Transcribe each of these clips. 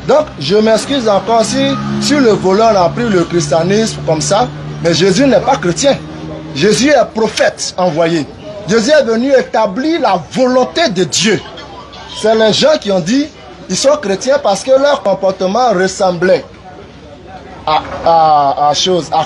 Donc, je m'excuse encore si le voleur a pris le christianisme comme ça, mais Jésus n'est pas chrétien. Jésus est prophète envoyé. Jésus est venu établir la volonté de Dieu. C'est les gens qui ont dit, ils sont chrétiens parce que leur comportement ressemblait à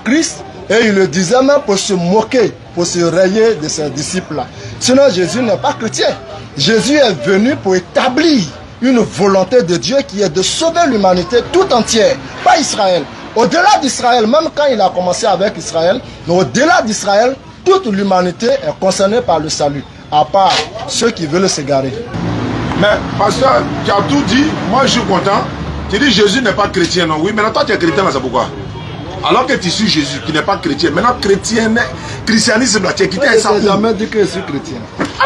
Christ, et ils le disaient même pour se moquer, pour se rayer de ses disciples-là. Sinon, Jésus n'est pas chrétien. Jésus est venu pour établir une volonté de Dieu qui est de sauver l'humanité tout entière, pas Israël. Au-delà d'Israël, même quand il a commencé avec Israël, mais au-delà d'Israël, toute l'humanité est concernée par le salut, à part ceux qui veulent s'égarer. Mais, pasteur, tu as tout dit, moi je suis content. Tu dis Jésus n'est pas chrétien, non? Oui, maintenant toi tu es chrétien, là, c'est pourquoi? Alors que tu suis Jésus qui n'est pas chrétien. Maintenant, christianisme, là, tu es quitté ça. Je n'ai jamais dit que je suis chrétien.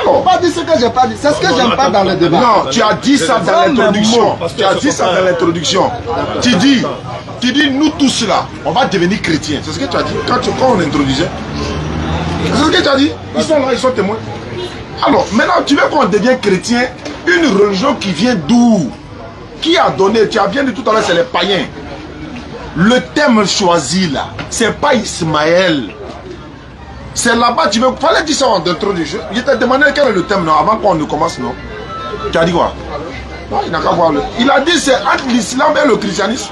Alors, pas dit ce que j'ai pas dit. C'est ce que j'aime pas dans le débat. Non, tu as dit ça dans l'introduction. Tu as dit ça dans l'introduction. Tu dis, nous tous là, on va devenir chrétiens. C'est ce que tu as dit quand on introduisait. C'est ce que tu as dit. Ils sont là, ils sont témoins. Alors, maintenant, tu veux qu'on devienne chrétien, une religion qui vient d'où? Qui a donné? Tu as bien dit tout à l'heure, c'est les païens. Le thème choisi là, c'est pas Ismaël. C'est là-bas, tu veux. Fallait dire ça en introduction. Je t'ai demandé quel est le thème non, avant qu'on ne commence, non? Tu as dit quoi? Non, il n'a qu'à voir le. Il a dit c'est entre l'islam et le christianisme.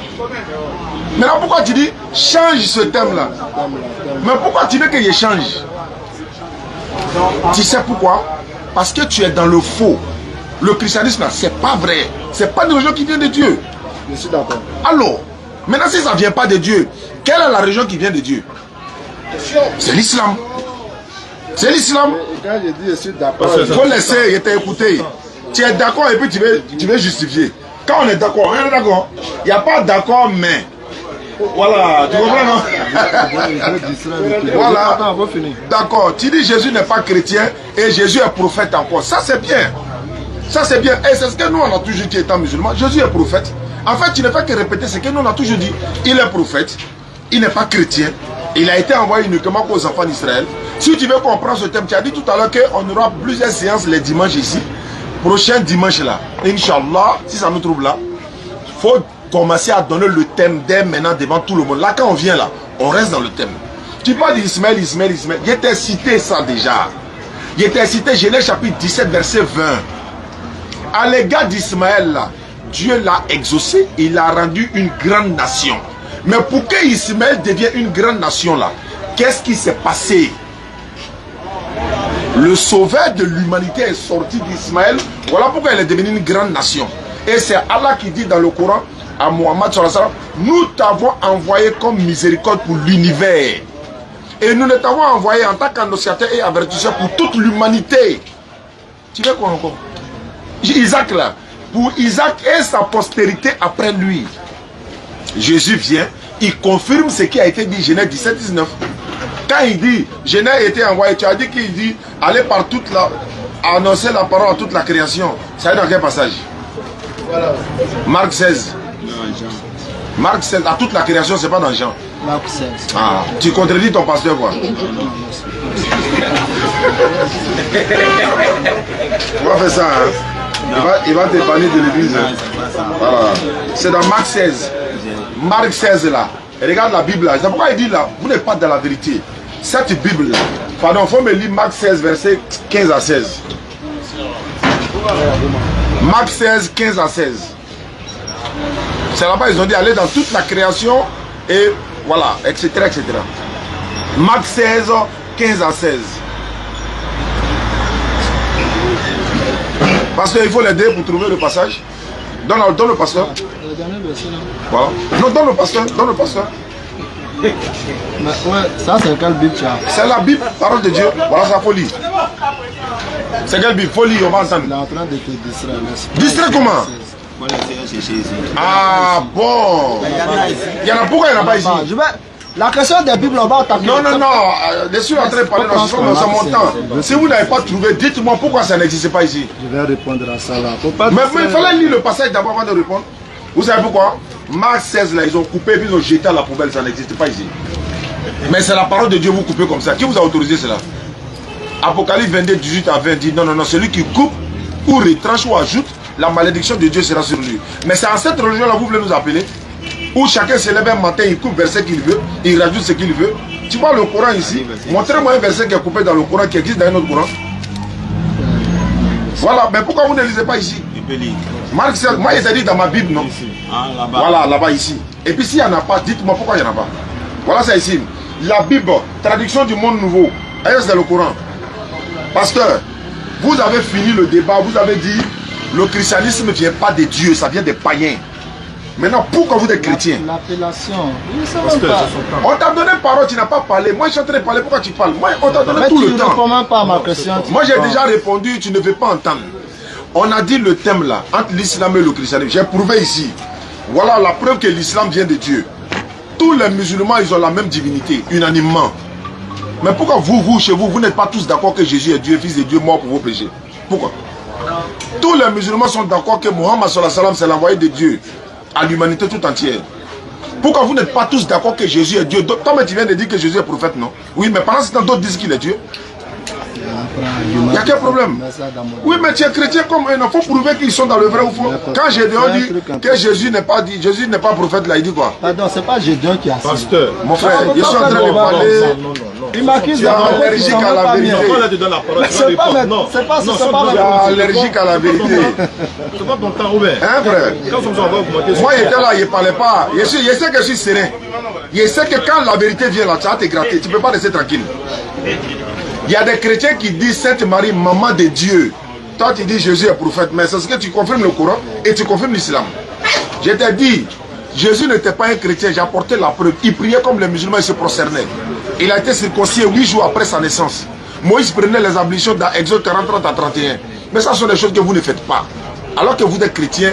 Maintenant, pourquoi tu dis change ce thème là? Mais pourquoi tu veux que je change? Tu sais pourquoi? Parce que tu es dans le faux. Le christianisme là, c'est pas vrai. C'est pas une religion qui vient de Dieu. Je suis d'accord. Alors, maintenant si ça ne vient pas de Dieu, quelle est la religion qui vient de Dieu? C'est l'islam. C'est l'islam. Quand je dis je suis d'accord, il faut laisser, je t'ai écouté. Tu es d'accord et puis tu veux justifier. Quand on est d'accord, on est d'accord. Il n'y a pas d'accord, mais. Voilà, tu comprends, non? Voilà. D'accord. Tu dis Jésus n'est pas chrétien et Jésus est prophète encore. Ça, c'est bien. Ça, c'est bien. Et c'est ce que nous, on a toujours dit étant musulmans. Jésus est prophète. En fait, tu ne fais que répéter ce que nous, on a toujours dit. Il est prophète. Il n'est pas chrétien. Il a été envoyé uniquement aux enfants d'Israël. Si tu veux comprendre ce thème, tu as dit tout à l'heure qu'on aura plusieurs séances les dimanches ici. Prochain dimanche là, Inch'Allah, si ça nous trouve là, il faut commencer à donner le thème dès maintenant devant tout le monde. Là, quand on vient là, on reste dans le thème. Tu parles d'Ismaël. Je t'ai cité ça déjà. Je t'ai cité Genèse chapitre 17, verset 20. À l'égard d'Ismaël là, Dieu l'a exaucé, il l'a rendu une grande nation. Mais pour que Ismaël devienne une grande nation là, qu'est-ce qui s'est passé? Le sauveur de l'humanité est sorti d'Ismaël. Voilà pourquoi il est devenu une grande nation. Et c'est Allah qui dit dans le Coran à Muhammad sallallahu alayhi wa sallam, nous t'avons envoyé comme miséricorde pour l'univers. Et nous t'avons envoyé en tant qu'annonciateur et avertisseur pour toute l'humanité. Tu veux quoi encore? Isaac là, pour Isaac et sa postérité après lui. Jésus vient, il confirme ce qui a été dit Genèse 17, 19. Quand il dit, Genèse a été envoyé, tu as dit qu'il dit, allez par toute la, annoncer la parole à toute la création. Ça est dans quel passage? Voilà. Marc 16. Marc 16, à toute la création, c'est pas dans Jean. Marc 16. Ah, tu contredis ton pasteur quoi? On va faire ça, hein? Il va te bannir de l'église. Voilà. C'est dans Marc 16. Marc 16 là. Et regarde la Bible là. C'est pourquoi il dit là, vous n'êtes pas dans la vérité. Cette Bible là. Pardon, il faut me lire Marc 16, verset 15 à 16. Marc 16, 15 à 16. C'est là-bas, ils ont dit aller dans toute la création et voilà, etc. etc. Marc 16, 15 à 16. Parce qu'il faut l'aider pour trouver le passage. Donne le pasteur. Voilà. Non, donne le pasteur. Mais ouais, ça c'est quelle Bible tu as? C'est la Bible, parole de Dieu. Voilà sa folie. C'est quelle Bible? Folie, on va entendre. Il est en train de te distraire. Distraire comment? Ah bon. Il y en a pourquoi il n'y en a pas ici? La question des Bibles, on va attaquer. Non. Je suis en train de parler dans mon temps. Si vous n'avez pas trouvé, dites-moi pourquoi ça n'existe pas ici. Je vais répondre à ça là. Mais il fallait lire le passage d'abord avant de répondre. Vous savez pourquoi? Marc 16 là, ils ont coupé puis ils ont jeté à la poubelle, ça n'existe pas ici. Mais c'est la parole de Dieu, vous coupez comme ça. Qui vous a autorisé cela? Apocalypse 22, 18 à 20 dit non, celui qui coupe ou retranche ou ajoute la malédiction de Dieu sera sur lui. Mais c'est en cette religion-là, vous voulez nous appeler, où chacun se lève un matin, il coupe verset qu'il veut, il rajoute ce qu'il veut. Tu vois le Coran ici, montrez-moi un verset qui est coupé dans le Coran, qui existe dans un autre Coran. Voilà, mais pourquoi vous ne lisez pas ici? Marc 16, moi il s'est dit dans ma Bible, non? Voilà, là-bas, ici. Et puis s'il n'y en a pas, dites-moi pourquoi il n'y en a pas. Voilà, c'est ici. La Bible, traduction du monde nouveau. C'est le Coran. Pasteur, vous avez fini le débat, vous avez dit le christianisme ne vient pas des dieux, ça vient des païens. Maintenant, pourquoi vous êtes chrétien? L'appellation. On t'a donné parole, tu n'as pas parlé. Moi, je suis en train de parler, pourquoi tu parles? Moi, on t'a donné tout le temps. Même pas à ma question. Moi, j'ai déjà répondu, tu ne veux pas entendre. On a dit le thème là, entre l'islam et le christianisme. J'ai prouvé ici. Voilà la preuve que l'islam vient de Dieu. Tous les musulmans, ils ont la même divinité, unanimement. Mais pourquoi vous, chez vous, vous n'êtes pas tous d'accord que Jésus est Dieu, fils de Dieu, mort pour vos péchés? Pourquoi? Tous les musulmans sont d'accord que Mohammed sallallahu alayhi wa sallam, c'est l'envoyé de Dieu à l'humanité tout entière. Pourquoi vous n'êtes pas tous d'accord que Jésus est Dieu? Toi, mais tu viens de dire que Jésus est prophète, non? Oui, mais pendant ce temps, d'autres disent qu'il est Dieu. Il y a quel problème? Oui, mais tu es chrétien comme eux. Il faut prouver qu'ils sont dans le vrai ou faux. Quand Gédéon dit que Jésus n'est pas dit, Jésus n'est pas prophète, là, il dit quoi? Pardon, c'est pas Gédéon qui a dit. Pasteur, mon frère, je suis en train de parler. Il m'accuse allergique à la vérité. C'est pas allergique à la vérité. C'est pas ton temps ouvert. Hein, frère? Moi, il était là, il ne parlait pas. Je sais que je suis serein. Je sais que quand la vérité vient là, tu vas te gratter. Tu ne peux pas rester tranquille. Il y a des chrétiens qui disent Sainte Marie, maman de Dieu. Toi, tu dis Jésus est prophète. Mais c'est ce que tu confirmes le Coran et tu confirmes l'islam. Je t'ai dit, Jésus n'était pas un chrétien. J'ai apporté la preuve. Il priait comme les musulmans, il se prosternait. Il a été circoncis 8 jours après sa naissance. Moïse prenait les ablutions dans Exode 40, 30 à 31. Mais ça sont des choses que vous ne faites pas. Alors que vous êtes chrétien,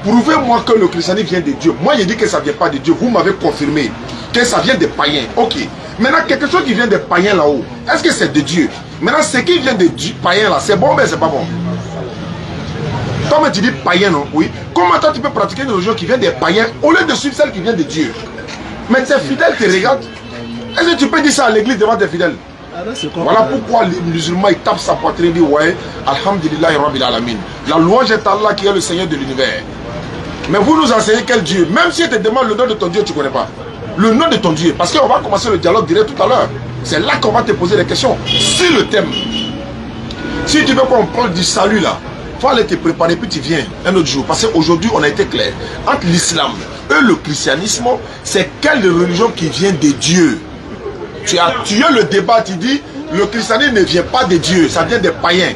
prouvez-moi que le christianisme vient de Dieu. Moi, je dis que ça ne vient pas de Dieu. Vous m'avez confirmé que ça vient des païens. Ok. Maintenant, quelque chose qui vient des païens là-haut, est-ce que c'est de Dieu? Maintenant, ce qui vient des païens là, c'est bon, mais c'est pas bon. Toi, tu dis païen, non? Oui. Comment toi, tu peux pratiquer une religion qui vient des païens au lieu de suivre celle qui vient de Dieu? Mais tes fidèles te regardent. Est-ce que tu peux dire ça à l'église devant tes fidèles? Voilà pourquoi les musulmans ils tapent sa poitrine et disent ouais, Alhamdulillah Rabbil Alamin. La louange est Allah qui est le Seigneur de l'univers. Mais vous nous enseignez quel Dieu? Même si tu te demandes le nom de ton Dieu, tu ne connais pas. Le nom de ton Dieu. Parce qu'on va commencer le dialogue direct tout à l'heure. C'est là qu'on va te poser des questions sur le thème. Si tu veux qu'on parle du salut là, il faut aller te préparer puis tu viens un autre jour. Parce qu'aujourd'hui on a été clair. Entre l'islam et le christianisme, c'est quelle religion qui vient de Dieu? Tu as tué le débat, tu dis le christianisme ne vient pas de Dieu, ça vient des païens.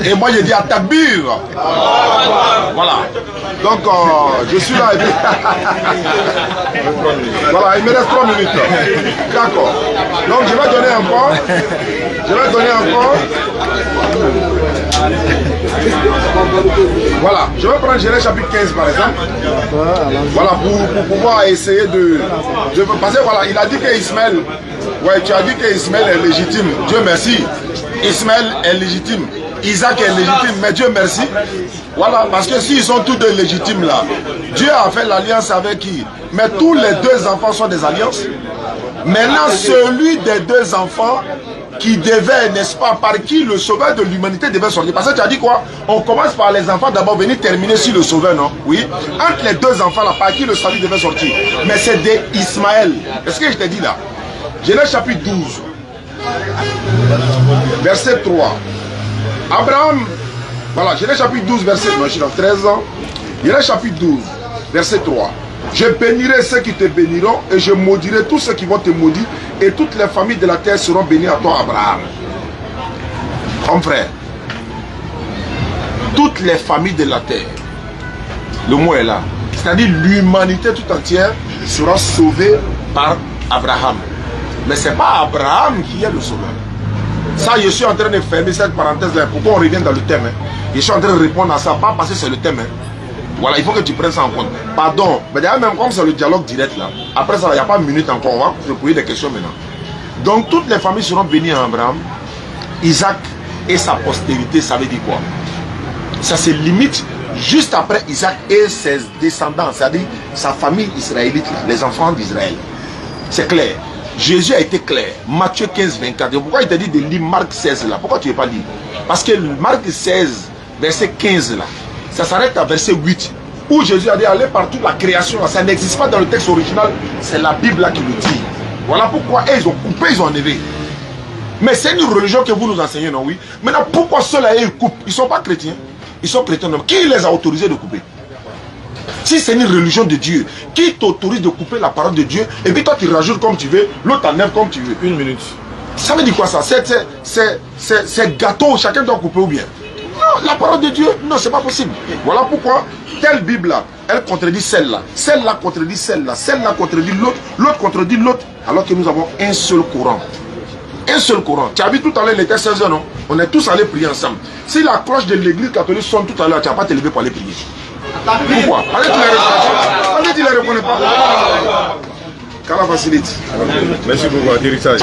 Et moi je dis à Takbir. Voilà. Donc je suis là et puis... Voilà, il me reste 3 minutes. D'accord. Donc je vais donner encore. Voilà, je vais prendre Genèse chapitre 15 par exemple. Voilà, pour pouvoir essayer de passer. Voilà, il a dit qu'Ismaël, ouais, tu as dit qu'Ismaël est légitime. Dieu merci. Ismaël est légitime. Isaac est légitime, mais Dieu merci. Voilà, parce que s'ils sont tous deux légitimes là, Dieu a fait l'alliance avec qui? Mais tous les deux enfants sont des alliances. Maintenant, celui des deux enfants qui devait, n'est-ce pas, par qui le sauveur de l'humanité devait sortir. Parce que tu as dit quoi? On commence par les enfants d'abord, venir terminer sur le sauveur, non? Oui. Entre les deux enfants là, par qui le salut devait sortir. Mais c'est d'Ismaël. Est-ce que je t'ai dit là? Genèse chapitre 12, verset 3. Abraham, voilà, Genèse chapitre 12, verset, non, je suis dans 13 ans. Genèse chapitre 12, verset 3. Je bénirai ceux qui te béniront et je maudirai tous ceux qui vont te maudire et toutes les familles de la terre seront bénies à toi, Abraham. Mon frère, toutes les familles de la terre, le mot est là, c'est-à-dire l'humanité tout entière sera sauvée par Abraham. Mais ce n'est pas Abraham qui est le sauveur. Ça, je suis en train de fermer cette parenthèse-là. Pourquoi on revient dans le thème? Je suis en train de répondre à ça, pas parce que c'est le thème. Voilà, il faut que tu prennes ça en compte. Pardon, mais d'ailleurs, même comme c'est le dialogue direct là, après ça, il n'y a pas une minute encore, on va se poser des questions maintenant. Donc, toutes les familles seront bénies à Abraham, Isaac et sa postérité, ça veut dire quoi? Ça se limite juste après Isaac et ses descendants, c'est-à-dire sa famille israélite, là, les enfants d'Israël. C'est clair. Jésus a été clair. Matthieu 15, 24. Et pourquoi il t'a dit de lire Marc 16 là? Pourquoi tu ne veux pas lire? Parce que Marc 16, verset 15 là, ça s'arrête à verset 8, où Jésus a dit allez partout, la création, là, ça n'existe pas dans le texte original, c'est la Bible là qui le dit. Voilà pourquoi ils ont coupé, ils ont enlevé. Mais c'est une religion que vous nous enseignez, non, oui. Maintenant, pourquoi ceux-là, ils coupent? Ils ne sont pas chrétiens. Ils sont chrétiens. Non. Qui les a autorisés de couper? Si c'est une religion de Dieu, qui t'autorise de couper la parole de Dieu, et puis toi tu rajoutes comme tu veux, l'autre enlève comme tu veux? Une minute. Ça veut dire quoi ça? C'est gâteau, chacun doit couper ou bien? Non, la parole de Dieu, non, c'est pas possible. Voilà pourquoi telle Bible-là, elle contredit celle-là. Celle-là contredit celle-là. Celle-là contredit l'autre. L'autre contredit l'autre. Alors que nous avons un seul courant. Un seul courant. Tu as vu tout à l'heure, il était 16 h, non? On est tous allés prier ensemble. Si la cloche de l'église catholique sonne tout à l'heure, tu n'as pas te lever pour aller prier. Pourquoi? Allez, tu ne les reconnais pas. Qu'Allah facilite. Merci beaucoup, atterrissage.